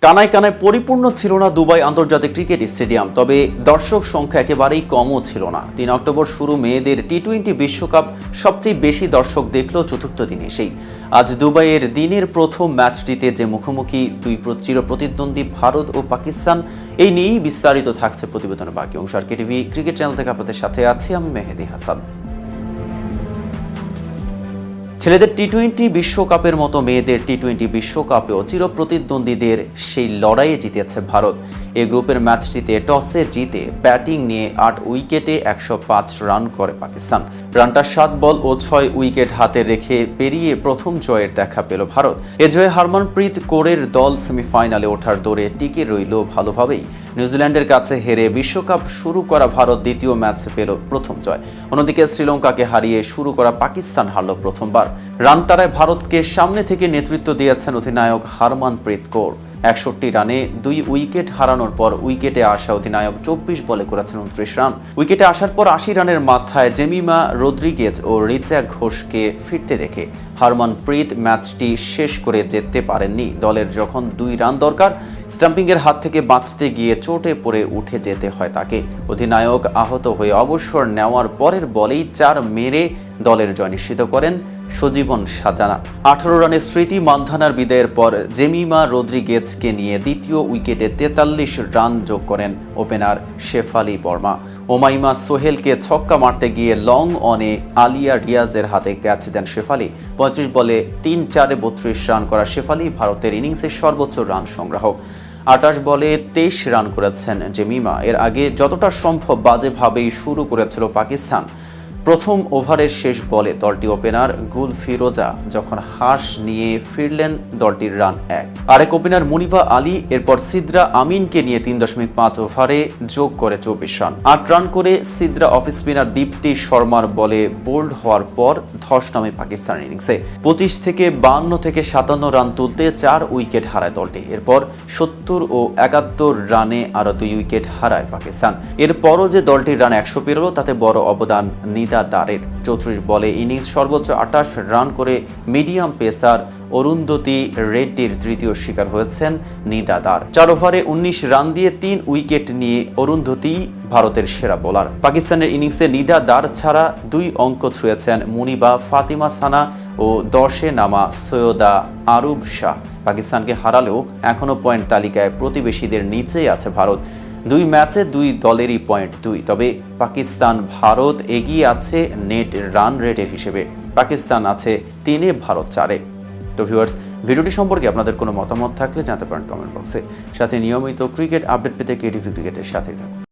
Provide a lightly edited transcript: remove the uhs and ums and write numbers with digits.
কানায় কানায় পরিপূর্ণ ছিল না দুবাই আন্তর্জাতিক ক্রিকেট স্টেডিয়াম, তবে দর্শক সংখ্যা একেবারেই কমও ছিল না। ৩ অক্টোবর শুরু মেয়েদের টি-20 বিশ্বকাপ সবচেয়ে বেশি দর্শক দেখল চতুর্থ দিনে এসেই। আজ দুবাইয়ের দিনের প্রথম ম্যাচটিতে যে মুখোমুখি দুই চিরপ্রতিদ্বন্দ্বী ভারত ও পাকিস্তান, এই নিয়েই বিস্তারিত থাকছে প্রতিবেদনের বাকি অংশ। আর কেটিভি ক্রিকেট চ্যানেল থেকে আপনাদের সাথে আছি আমি মেহেদি হাসান। ছেলেদের টি-20 বিশ্বকাপের মতো মেয়েদের টি-20 বিশ্বকাপেও চিরপ্রতিদ্বন্দ্বীদের সেই লড়াইয়ে জিতেছে ভারত। এই গ্রুপের ম্যাচটিতে টসে জিতে ব্যাটিং নিয়ে ৮ উইকেটে ১০৫ রান করে পাকিস্তান। রানটা ৭ বল ও ৬ উইকেট হাতে রেখে পেরিয়ে প্রথম জয়ের দেখা পেল ভারত। এ জয়ে হরমনপ্রীত কৌরের দল সেমিফাইনালে ওঠার দৌড়ে টিকে রইল ভালোভাবেই। নিউজিল্যান্ডের কাছে হেরে বিশ্বকাপ শুরু করা ভারত দ্বিতীয় ম্যাচে পেল প্রথম জয়। অন্যদিকে শ্রীলঙ্কাকে হারিয়ে শুরু করা পাকিস্তান হারল প্রথমবার। রান তাড়ায় ভারতকে সামনে থেকে নেতৃত্ব দিয়েছেন অধিনায়ক হরমনপ্রীত কৌর। ৬১ রানে ২ উইকেট হারানোর পর উইকেটে আসা অধিনায়ক ২৪ বলে করেছেন ২৯ রান। উইকেটে আসার পর ৮০ রানের মাথায় জেমিমা রদ্রিগেজ ও রিচা ঘোষকে ফিরতে দেখে হরমনপ্রীত ম্যাচটি শেষ করে যেতে পারেননি। দলের যখন ২ রান দরকার, স্টাম্পিংয়ের হাত থেকে বাঁচতে গিয়ে চোটে পড়ে উঠে যেতে হয় তাকে। অধিনায়ক আহত হয়ে অবসর নেওয়ার পরের বলেই ৪ মেরে দলের জয় নিশ্চিত করেন সজীবন সাজানা। ১৮ রানের স্মৃতি মান্ধানার বিদায়ের পর জেমিমা রদ্রিগেজকে নিয়ে দ্বিতীয় উইকেটে ৪৩ রান যোগ করেন ওপেনার শেফালি বর্মা। ওমাইমা সোহেলকে ছক্কা মারতে গিয়ে লং অনে আলিয়া রিয়াজের হাতে ক্যাচ দেন শেফালি। ৩৫ বলে ৩-৪-এ ৩২ রান করা শেফালি ভারতের ইনিংসের সর্বোচ্চ রান সংগ্রাহক। ২৮ বলে ২৩ রান করেছেন জেমিমা। এর আগে যতটা সম্ভব বাজেভাবেই শুরু করেছিল পাকিস্তান। প্রথম ওভারের শেষ বলে দলটি ওপেনার গুল ফিরোজা যখন হাঁস নিয়ে ফিরলেন, দলটির রান ১। আরেক ওপেনার মুনিবা আলী এরপর সিদ্রা আমিনকে নিয়ে ৩.৫ ওভারে যোগ করে ২৪ রান। ৮ রান করে সিদ্রা অফ স্পিনার দীপ্তি শর্মার বলে বোল্ড হওয়ার পর ধস নামে পাকিস্তানের ইনিংসে। ২৫ থেকে ৫২ থেকে ৫৭ রান তুলতে ৪ উইকেট হারায় দলটি। এরপর ৭০ ও ৭১ রানে আরও ২ উইকেট হারায় পাকিস্তান। এরপরও যে দলটির রান ১০০ পেরোল, তাতে বড় অবদান নিদা দারের। ৩৪ বলে ইনিংস সর্বোচ্চ ২৮ রান করে মিডিয়াম পেসার অরুন্ধতী রেড্ডির তৃতীয় শিকার হয়েছেন নিদা দার। ৪ ওভারে ১৯ রান দিয়ে ৩ উইকেট নিয়ে অরুন্ধতী ভারতের সেরা বোলার। পাকিস্তানের ইনিংসে নিদা দার ছাড়া ২ অঙ্ক ছুঁয়েছেন মুনিবা, ফাতিমা সানা ও ১০-এ নামা সৈয়দা আরুব শাহ। পাকিস্তানকে হারালেও এখনও পয়েন্ট তালিকায় প্রতিবেশীদের নিচেই আছে ভারত। ২ ম্যাচে ২ দলেরই পয়েন্ট ২, তবে পাকিস্তান ভারত এগিয়ে আছে নেট রান রেটের হিসেবে। পাকিস্তান আছে ৩-এ, ভারত ৪-এ। তো ভিউয়ার্স, ভিডিওটি সম্পর্কে আপনাদের কোনো মতামত থাকলে জানাতে পারেন কমেন্ট বক্সে। সাথে নিয়মিত ক্রিকেট আপডেট পেতে কেটিভি ক্রিকেটের সাথেই থাকুন।